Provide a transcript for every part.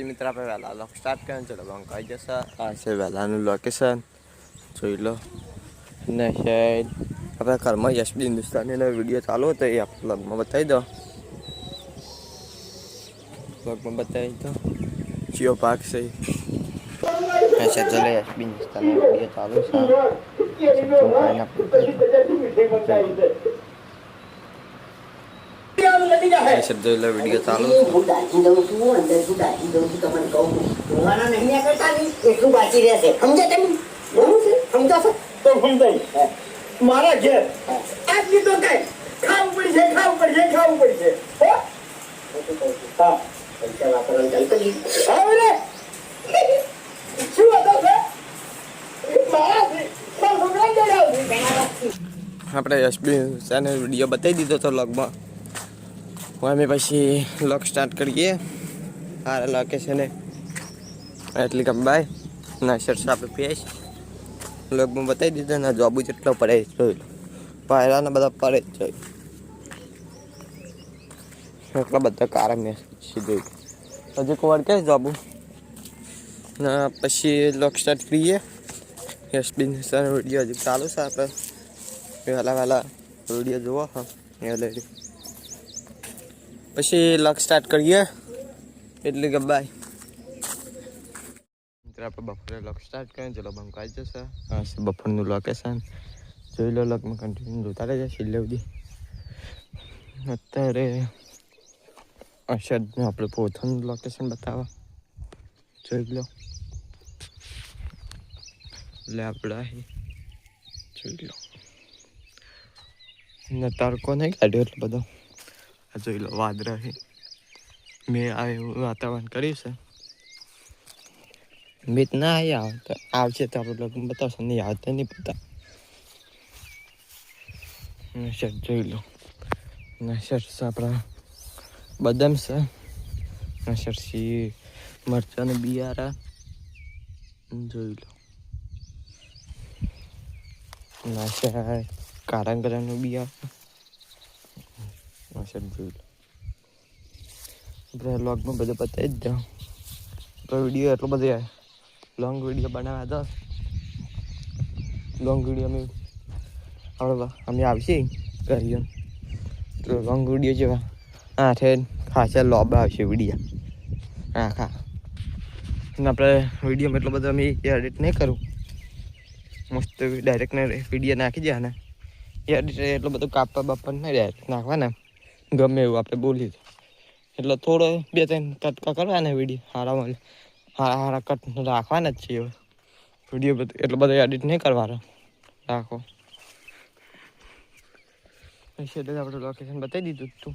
મિત્ર આપણે વહેલા લોક સ્ટાર્ટ કર્યું ચલો બંક આવી જશે. આ છે વહેલાનું લોકેશન જોઈ લો ને શેડ આપણે ઘરમાં યશબી હિન્દુસ્તાનીનો વિડીયો ચાલુ હતો એ આપણે લગમાં બતાવી દો. લગમાં બતાવી દો જીઓ પાર્ક છે ऐसे चले યશબી હિન્દુસ્તાનીનો વિડીયો ચાલુ છે શબ્દ વિડીયો ચાલુ મારા ઘેર આટલી તો કઈ ખાવું પડશે હા પૈસા વાપરવાનું ચાલુ કરી હવે શું હતો આપણે યશબી હિન્દુસ્તાનીનો વિડીયો બતાવી દીધો તો લગમાં અમે પછી લોક સ્ટાર્ટ કરીએ. આ લોકેશન એટલી કંબાઈ ના શર્ટ આપણે પેશ લગમાં બતાવી દીધો ને જોબુ જેટલો પડે જોઈ લો પાયરાના બધા પડે જ જોઈ એટલા બધા કારણ મેં જોઈ હજુ કવર કે જોબુ ના પછી લોક સ્ટાર્ટ કરીએ. યશબી હિન્દુસ્તાનીનો વિડીયો હજુ ચાલુ છે. આપણે વહેલા વિડીયો જુઓ હા એ લઈ પછી લોક સ્ટાર્ટ કરીએ એટલે કે બાય મિત્ર આપણે બપોરે લોક સ્ટાર્ટ કરીએ ચલો બંક આવી જશે. હા છે બપોરનું લોકેશન જોઈ લો લગમાં કન્ટિન્યુ જોતા રહેજો છેલ્લે સુધી. અત્યારે અરશદનું આપણે પોતાનું લોકેશન બતાવવા જોઈ લો એટલે આપણે જોઈ લો ને તડકો નહીં કાઢ્યો એટલે બધો આ જોઈ લો વાદળા છે મેં આ એવું વાતાવરણ કર્યું છે. બીત ના આવશે તો આપણે લોકો બતાવશે નહીં આવતા નહીં પતા શર્ટ જોઈ લો શર્ટ આપણા બદામ છે શર્ટથી મરચાંનું બિયારા જોઈ લો નાશા કાળા કલરનું બિયારા શર્ટ જોઈ લો આપણે વ્લોગમાં બધું બતાવી જ જાઉં. આપણો વિડીયો એટલો બધો લોંગ વિડીયો બનાવ્યા હતા. લોંગ વિડીયો અમે આવશે કરીએ તો લોંગ વિડીયો જેવા આઠે ખાસા લોબા આવશે વિડીયો આખા આપણે વિડીયોમાં એટલો બધો અમે એડિટ નહીં કરું મસ્ત ડાયરેક્ટ વિડીયો નાખી જાય ને એડિટ એટલો બધો કાપવા બાપા નહીં ડાયરેક્ટ નાખવાના ગમે એવું આપણે બોલીએ એટલે થોડો 2-3 કટકા કરવાના વિડીયો હારા કટ રાખવાના જ છીએ. વિડીયો એટલો બધો એડિટ નહીં કરવાનો રાખો પછી એટલે આપણે લોકેશન બતાવી દીધું હતું.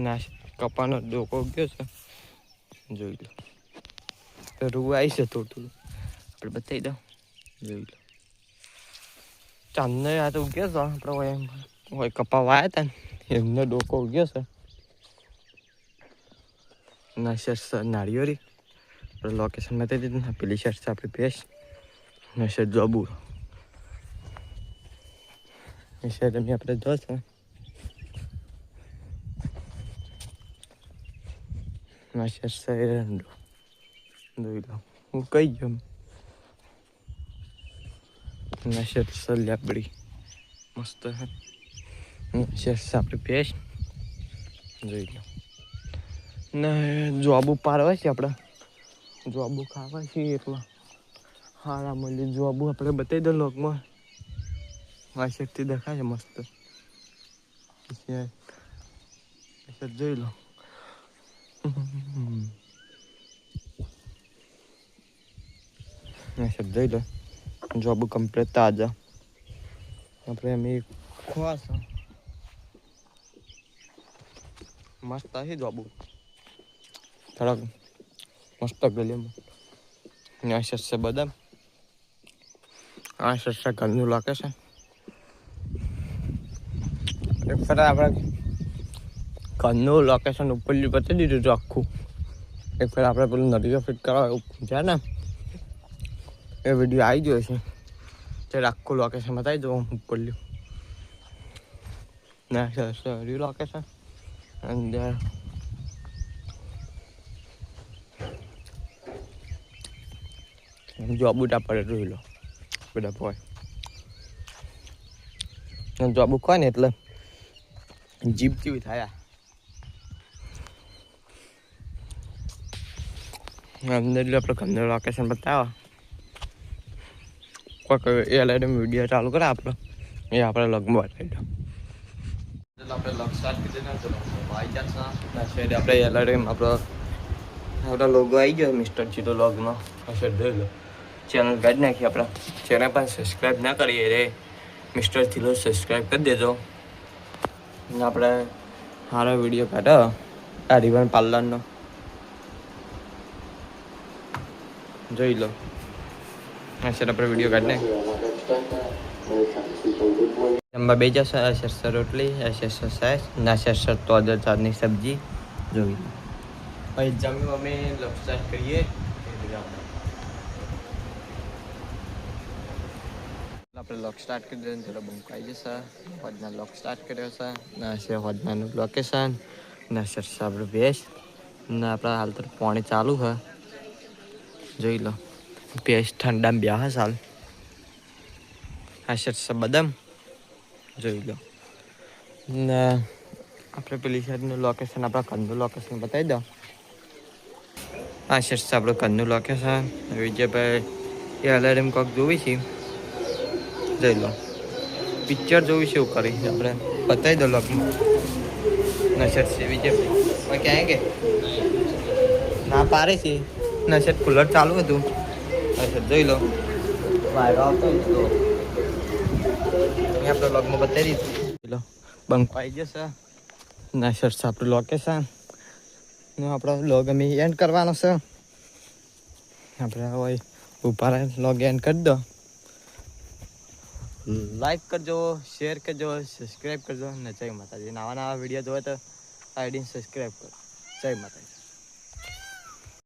ના કપાનો ડોકો ગયો છે જોઈ લો રૂ આવી છે થોડું આપણે બતાવી દઉં જોઈ લો ચાંદનો આ તો ઉગ્યો છે આપણે કપા વાયા હતા ને એમનો ડોકો ઉગ્યો છે. ના શર્ટ નાળિયેરી આપણે લોકેશન બતાવી દીધું ને પેલી શર્ટ છે આપણી પેશ ના શર્ટ જોબુ એ શર્ટ અમે આપણે જોશે ના શર્ટ છે જોઈ લો હું કઈ ગયો ના શર્ટ છે લેબડી મસ્ત શર્ટ છે આપણે પેશ જોઈ લો ને જોબુ પારવા છે આપણે જોબુ ખાવા છે એટલા હારા મળી જોબુ આપણે બતાવી દો લોકમાં આ શક્તિ દેખાય છે મસ્ત જોઈ લો જોઈ લો જોબુ કમ્પ્લીટ તાજા આપણે એમ ખોવા છે મસ્ત છે જોબુ થોડાક મસ્ત ગલીમાં આ શસ્ય બદામ આ શસ્ય ઘરનું લોકેશન એક ફરે આપણે ઘરનું લોકેશન ઉપર બતાવી દીધું હતું આખું. એક ફરે આપણે પેલું નદીઓ ફિટ કરવા છે ને એ વિડીયો આવી ગયો છે ત્યારે આખું લોકેશન બતાવી દઉં ઉપર ના સર લોકેશન અંદર જોબ બુટા પડે જોઈ લો બધા પોય જોબ કોઈ ને એટલે જીપ કેવી થાય અંદર આપણે ઘરનું લોકેશન બતાવો કોઈ એ લાઈટ વિડીયો ચાલુ કરે આપણે એ આપણે લગમાં બતાવી દો આપણે લગ સ્ટાર્ટ કરી દે આપણે એ લાઈટ આપણો લોગો આવી ગયો મિસ્ટર ચીટો લોગનો હશે જોઈ લો ચેનલ કાઢી નાખી આપણે ચેનલ પણ સબસ્ક્રાઈબ ના કરીએ રે મિસ્ટર ચીલો સબસ્ક્રાઈબ કરી દેજો ને આપણે સારો વિડીયો કાઢો આ રિવન પાર્લરનો જોઈ લો સર આપણે વિડીયો કાઢી નાખીએ જમવા બે જશો સરસર રોટલી સરસર સાસ ના સરસર તો ચારની સબ્જી જોઈ લો પછી જમ્યું અમે લોક સ્ટાર્ટ કરીએ આપણે લોક સ્ટાર્ટ કરી દઈએ થોડો બંકો આવી જશે હોજના લોક સ્ટાર્ટ કર્યો છે ના છે હોજનાનું લોકેશન ના સરસ આપણે ભેસ ના આપણા હાલ તો પાણી ચાલુ છે જોઈ લો ભેસ ઠંડામાં બ્યા હાલ આ સરસ બદામ જોઈ લો ને આપણે પેલી સાઈડનું લોકેશન આપણા ઘરનું લોકેશન બતાવી દો આ સરસ આપણું ઘરનું લોકેશન વિજયભાઈ એ અલાર્મ કોક જોવી છે જોઈ લો પિક્ચર જોવી છે એવું કરી આપણે બતાવી દો લોકમાં નશર છે વિજયભાઈ ક્યાં કે ના પારે છે નશર કુલર ચાલુ હતું નશર જોઈ લો વાયરો આવતો હતો આપણે લોકમાં બતાવી દીધું લો બંકો આવી જશે નશર છે આપણું લોકેશન આપણો લોગ અમે એન્ડ કરવાનો છે આપણે હોય ઉભા રહે લોગ એન્ડ કરી દો લાઈક કરજો શેર કરજો સબસ્ક્રાઈબ કરજો ને જય માતાજી નવા વિડીયો જોવે તો આઈડીને સબસ્ક્રાઈબ કરો જય માતાજી